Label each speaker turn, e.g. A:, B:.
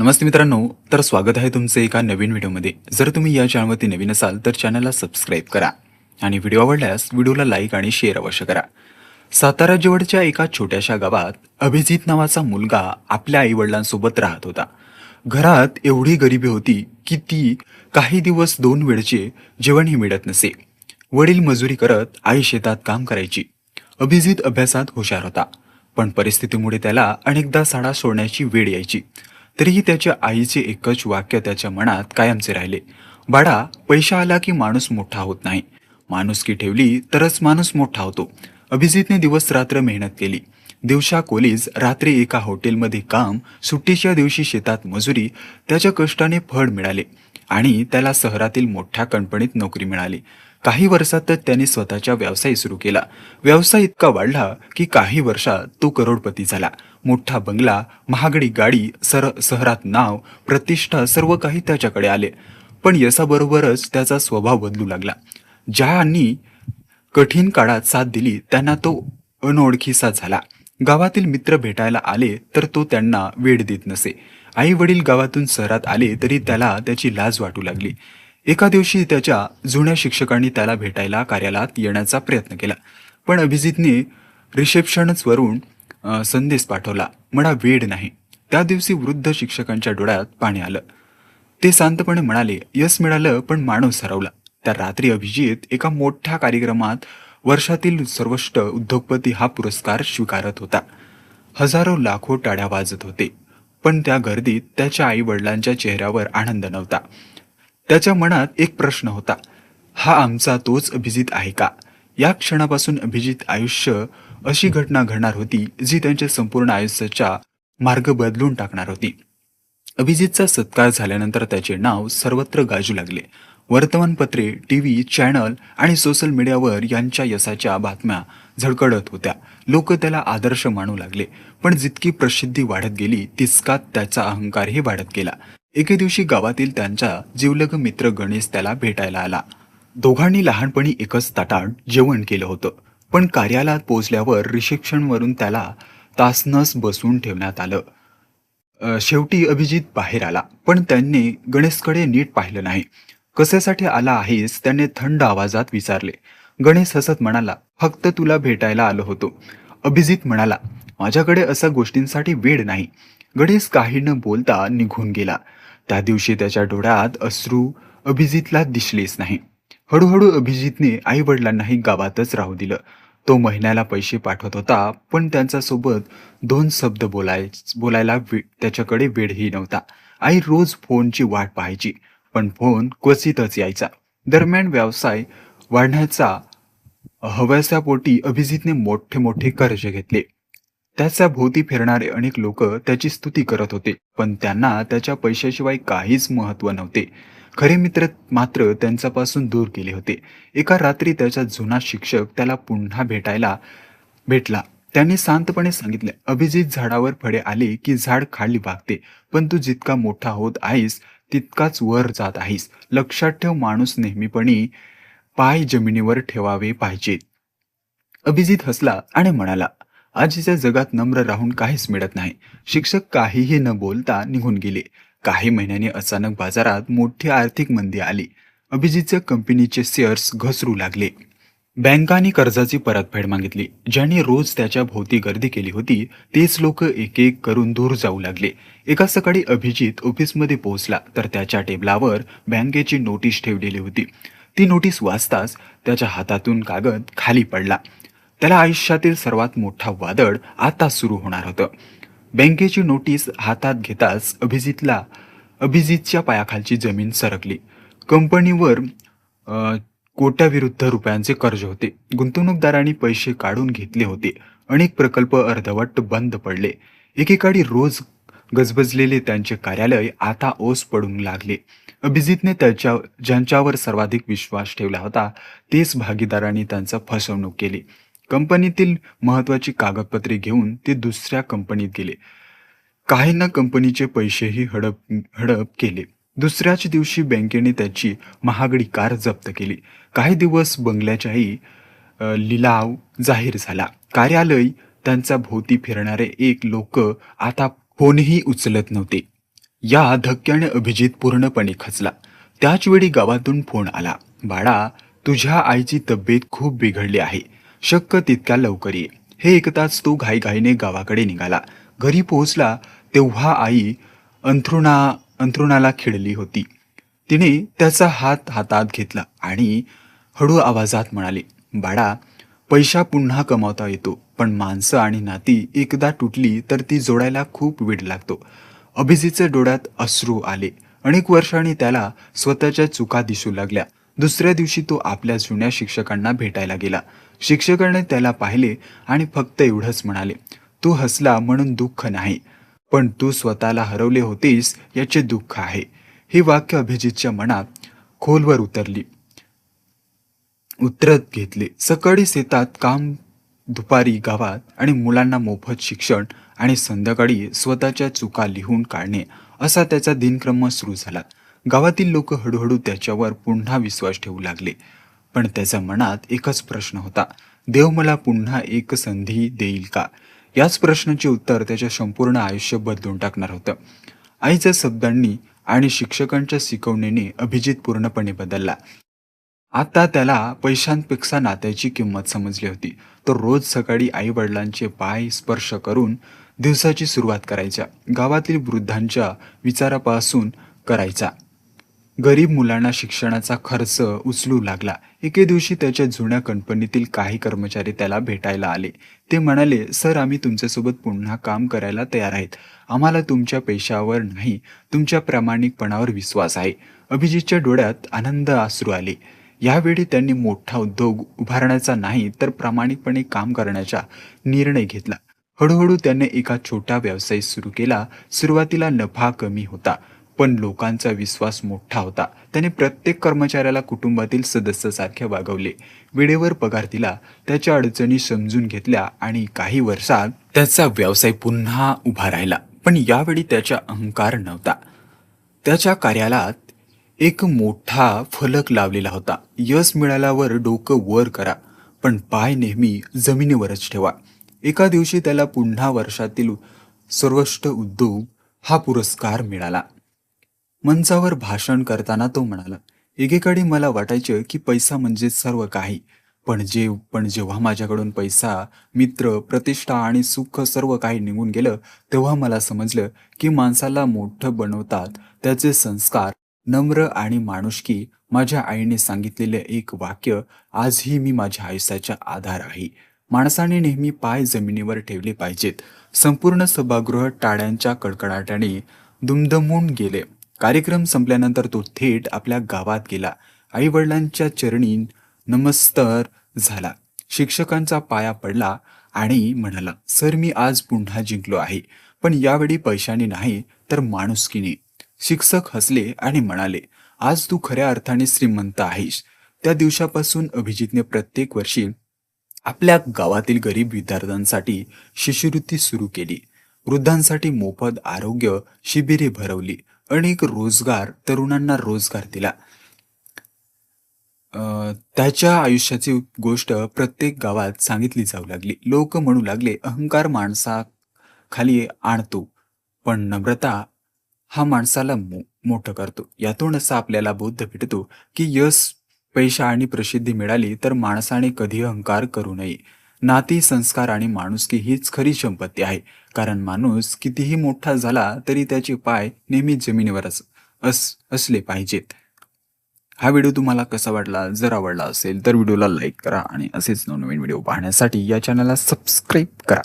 A: नमस्ते मित्रांनो, तर स्वागत आहे तुमचे एका नवीन व्हिडिओमध्ये. जर तुम्ही या चॅनलवरती नवीन असाल तर चॅनलला सबस्क्राईब करा आणि व्हिडिओ आवडल्यास व्हिडिओला लाईक आणि शेअर अवश्य करा. सातारा जवळच्या एका छोट्याशा गावात अभिजित नावाचा मुलगा आपल्या आईवडिलांसोबत राहत होता. घरात एवढी गरिबी होती की ती काही दिवस दोन वेळचे जेवणही मिळत नसे. वडील मजुरी करत आई शेतात काम करायची. अभिजित अभ्यासात हुशार होता, पण परिस्थितीमुळे त्याला अनेकदा शाळा सोडण्याची वेळ यायची. तरीही त्याच्या आईचे एकच वाक्य त्याच्या मनात कायमचे राहिले, बाळा, पैसा आला की माणूस मोठा होत नाही, माणुसकी ठेवली तरच माणूस मोठा होतो. अभिजितने दिवस रात्र मेहनत केली. दिवसा कॉलेज, रात्री एका हॉटेलमध्ये काम, सुट्टीच्या दिवशी शेतात मजुरी. त्याच्या कष्टाने फळ मिळाले आणि त्याला शहरातील मोठ्या कंपनीत नोकरी मिळाली. काही वर्षातच त्याने स्वतःचा व्यवसाय सुरू केला. व्यवसाय इतका वाढला की काही वर्षात तो करोडपती झाला. मोठा बंगला, महागडी गाडी, शहरात नाव, प्रतिष्ठा सर्व काही त्याच्याकडे आले. पण यशाबरोबरच त्याचा स्वभाव बदलू लागला. ज्यांनी कठीण काळात साथ दिली त्यांना तो अनोळखीसा झाला. गावातील मित्र भेटायला आले तर तो त्यांना वेळ देत नसे. आई वडील गावातून शहरात आले तरी त्याला त्याची लाज वाटू लागली. एका दिवशी त्याच्या जुन्या शिक्षकांनी त्याला भेटायला कार्यालयात येण्याचा प्रयत्न केला, पण अभिजितने रिसेप्शनवरून संदेश पाठवला, मला वेळ नाही. त्या दिवशी वृद्ध शिक्षकांच्या डोळ्यात पाणी आलं. ते शांतपणे म्हणाले, यश मिळालं पण माणूस हरवला. त्या रात्री अभिजित एका मोठ्या कार्यक्रमात वर्षातील सर्वोच्च उद्योगपती हा पुरस्कार स्वीकारत होता. हजारो लाखो टाळ्या वाजत होते, पण त्या गर्दीत त्याच्या आई वडिलांच्या चेहऱ्यावर आनंद नव्हता. त्याच्या मनात एक प्रश्न होता, हा आमचा तोच अभिजित आहे का? या क्षणापासून अभिजित आयुष्य अशी घटना घडणार होती जी त्यांच्या संपूर्ण आयुष्याचा मार्ग बदलून टाकणार होती. अभिजितचा सत्कार झाल्यानंतर त्याचे नाव सर्वत्र गाजू लागले. वर्तमानपत्रे, टीव्ही चॅनल आणि सोशल मीडियावर यांच्या यशाच्या बातम्या झळकळत होत्या. लोक त्याला आदर्श मानू लागले. पण जितकी प्रसिद्धी वाढत गेली तितकाच त्याचा अहंकारही वाढत गेला. एके दिवशी गावातील त्यांचा जिवलग मित्र गणेश त्याला भेटायला आला. दोघांनी लहानपणी एकच ताटात जेवण केलं होतं, पण कार्यालयात पोहोचल्यावर रिसेप्शनवरून त्याला तासनस बसून ठेवण्यात आलं. शेवटी अभिजित बाहेर आला, पण त्यांनी गणेशकडे नीट पाहिलं नाही. कशासाठी आला आहेस, त्याने थंड आवाजात विचारले. गणेश हसत म्हणाला, फक्त तुला भेटायला आलो होतो. अभिजित म्हणाला, माझ्याकडे अशा गोष्टींसाठी वेळ नाही. गणेश काही न बोलता निघून गेला. त्या दिवशी त्याच्या डोळ्यात अश्रू अभिजितला दिसलेच नाही. हळूहळू अभिजितने आई वडिलांनाही गावातच राहू दिलं. तो महिन्याला पैसे पाठवत होता, पण त्यांच्यासोबत दोन शब्द बोलायला त्याच्याकडे वेळही नव्हता. आई रोज फोनची वाट पाहायची, पण फोन क्वचितच यायचा. दरम्यान व्यवसाय वाढण्याचा हव्यासापोटी अभिजितने मोठे मोठे कर्ज घेतले. त्याच्या भोवती फिरणारे अनेक लोक त्याची स्तुती करत होते, पण त्यांना त्याच्या पैशाशिवाय काहीच महत्त्व नव्हते. खरे मित्र मात्र त्यांच्यापासून दूर गेले होते. एका रात्री त्याचा जुना शिक्षक त्याला पुन्हा भेटला. त्यांनी शांतपणे सांगितले, अभिजित, झाडावर फळे आले की झाड खाली वागते, पण तू जितका मोठा होत आहेस तितकाच वर जात आहेस. लक्षात ठेव, माणूस नेहमीपणे पाय जमिनीवर ठेवावे पाहिजेत. अभिजित हसला आणि म्हणाला, आजच्या जगात नम्र राहून काहीच मिळत नाही. शिक्षक काहीही न बोलता निघून गेले. काही महिन्यांनी अचानक बाजारात मोठी आर्थिक मंदी आली. अभिजितच्या कंपनीचे शेअर्स घसरू लागले. बँकांनी कर्जाची परतफेड मागितली. ज्यांनी रोज त्याच्या भोवती गर्दी केली होती तेच लोक एक एक करून दूर जाऊ लागले. एका सकाळी अभिजित ऑफिसमध्ये पोहोचला तर त्याच्या टेबलावर बँकेची नोटीस ठेवलेली होती. ती नोटीस वाचताच त्याच्या हातातून कागद खाली पडला. त्याला आयुष्यातील सर्वात मोठा वादळ आता सुरू होणार होतं. बँकेची नोटीस हातात घेताच अभिजितच्या पायाखालची जमीन सरकली. कंपनीवर कोट्याविरुद्ध रुपयांचे कर्ज होते. गुंतवणूकदारांनी पैसे काढून घेतले होते. अनेक प्रकल्प अर्धवट बंद पडले. एकेकाळी रोज गजबजलेले त्यांचे कार्यालय आता ओस पडून लागले. अभिजितने ज्यांच्यावर सर्वाधिक विश्वास ठेवला होता तेच भागीदारांनी त्यांचा फसवणूक केली. कंपनीतील महत्त्वाची कागदपत्रे घेऊन ते दुसऱ्या कंपनीत गेले. काहींना कंपनीचे पैसेही हडप केले. दुसऱ्याच दिवशी बँकेने त्याची महागडी कार जप्त केली. काही दिवस बंगल्याचाही लिलाव जाहीर झाला. कार्यालय त्यांच्या भोवती फिरणारे एक लोक आता फोनही उचलत नव्हते. या धक्क्याने अभिजित पूर्णपणे खचला. त्याच वेळी गावातून फोन आला. बाळा, तुझ्या आईची तब्येत खूप बिघडली आहे. शक्य तितक्या लवकर ये. हे ऐकताच तो घाईघाईने गावाकडे निघाला. घरी पोहोचला तेव्हा आई अंथरुणा अंथरुणाला खिळली होती. तिने त्याचा हात हातात घेतला आणि हळू आवाजात म्हणाली, बाळा, पैसा पुन्हा कमावता येतो, पण माणसं आणि नाती एकदा तुटली तर ती जोडायला खूप वेळ लागतो. अभिजीतच्या डोळ्यात अश्रू आले. अनेक वर्षांनी त्याला स्वतःच्या चुका दिसू लागल्या. दुसऱ्या दिवशी तो आपल्या जुन्या शिक्षकांना भेटायला गेला. शिक्षकाने त्याला पाहिले आणि फक्त एवढंच म्हणाले, तू हसला म्हणून दुःख नाही, पण तू स्वतःला हरवले होतेस याचे दुःख आहे. ही वाक्य अभिजितच्या मनात खोलवर उतरत घेतले. सकाळी शेतात काम, दुपारी गावात आणि मुलांना मोफत शिक्षण आणि संध्याकाळी स्वतःच्या चुका लिहून काढणे असा त्याचा दिनक्रम सुरू झाला. गावातील लोक हळूहळू त्याच्यावर पुन्हा विश्वास ठेवू लागले. पण त्याच्या मनात एकच प्रश्न होता, देव मला पुन्हा एक संधी देईल का? याच प्रश्नाचे उत्तर त्याचे संपूर्ण आयुष्य बदलून टाकणार होतं. आईच्या शब्दांनी आणि शिक्षकांच्या शिकवणीने अभिजित पूर्णपणे बदलला. आता त्याला पैशांपेक्षा नात्याची किंमत समजली होती. तो रोज सकाळी आई वडिलांचे पाय स्पर्श करून दिवसाची सुरुवात करायचा. गावातील वृद्धांच्या विचारापासून करायचा. गरीब मुलांना शिक्षणाचा खर्च उचलू लागला. एके दिवशी त्याच्या जुन्या कंपनीतील काही कर्मचारी त्याला भेटायला आले. ते म्हणाले, सर, आम्ही तुमच्यासोबत पुन्हा काम करायला तयार आहेत. आम्हाला तुमच्या पैशावर नाही, तुमच्या प्रामाणिकपणावर विश्वास आहे. अभिजितच्या डोळ्यात आनंद अश्रू आले. यावेळी त्यांनी मोठा उद्योग उभारण्याचा नाही तर प्रामाणिकपणे काम करण्याचा निर्णय घेतला. हळूहळू त्याने एका छोटा व्यवसाय सुरू केला. सुरुवातीला नफा कमी होता, पण लोकांचा विश्वास मोठा होता. त्याने प्रत्येक कर्मचाऱ्याला कुटुंबातील सदस्यासारखे वागवले, वेळेवर पगार दिला, त्याच्या अडचणी समजून घेतल्या आणि काही वर्षात त्याचा व्यवसाय पुन्हा उभा राहिला. पण यावेळी त्याचा अहंकार नव्हता. त्याच्या कार्यालयात एक मोठा फलक लावलेला होता, यश मिळाल्यावर डोकं वर करा, पण पाय नेहमी जमिनीवरच ठेवा. एका दिवशी त्याला पुन्हा वर्षातील सर्वोत्कृष्ट उद्योग हा पुरस्कार मिळाला. मंचावर भाषण करताना तो म्हणाला, एकेकाळी मला वाटायचं की पैसा म्हणजे सर्व काही, पण जेव्हा माझ्याकडून पैसा, मित्र, प्रतिष्ठा आणि सुख सर्व काही निघून गेलं, तेव्हा मला समजलं की माणसाला मोठं बनवतात त्याचे संस्कार, नम्र आणि माणुसकी. माझ्या आईने सांगितलेले एक वाक्य आजही मी माझ्या आयुष्याचा आधार आहे. माणसाने नेहमी पाय जमिनीवर ठेवले पाहिजेत. संपूर्ण सभागृह टाळ्यांच्या कडकडाटाने दुमदमून गेले. कार्यक्रम संपल्यानंतर तो थेट आपल्या गावात गेला. आई वडिलांच्या चरणी नमस्कार झाला. शिक्षकांचा पाया पडला आणि म्हणाला, सर, मी आज पुन्हा जिंकलो आहे, पण यावेळी पैशाने नाही तर माणुसकीने. शिक्षक हसले आणि म्हणाले, आज तू खऱ्या अर्थाने श्रीमंत आहेस. त्या दिवसापासून अभिजितने प्रत्येक वर्षी आपल्या गावातील गरीब विद्यार्थ्यांसाठी शिष्यवृत्ती सुरू केली. वृद्धांसाठी मोफत आरोग्य शिबिरे भरवली. अनेक तरुणांना रोजगार दिला. त्याच्या आयुष्याची गोष्ट प्रत्येक गावात सांगितली जाऊ लागली. लोक म्हणू लागले, अहंकार माणसा खाली आणतो, पण नम्रता हा माणसाला मोठं करतो. यातून असा आपल्याला बोध भेटतो की यश, पैसा आणि प्रसिद्धी मिळाली तर माणसाने कधी अहंकार करू नये. नाती, संस्कार आणि माणुसकी हीच खरी संपत्ती आहे. कारण माणूस कितीही मोठा झाला तरी त्याचे पाय नेहमी जमिनीवरच असले पाहिजेत. हा व्हिडिओ तुम्हाला कसा वाटला? जर आवडला असेल तर व्हिडिओला लाईक करा आणि असेच नवनवीन व्हिडिओ पाहण्यासाठी या चॅनलला सबस्क्राईब करा.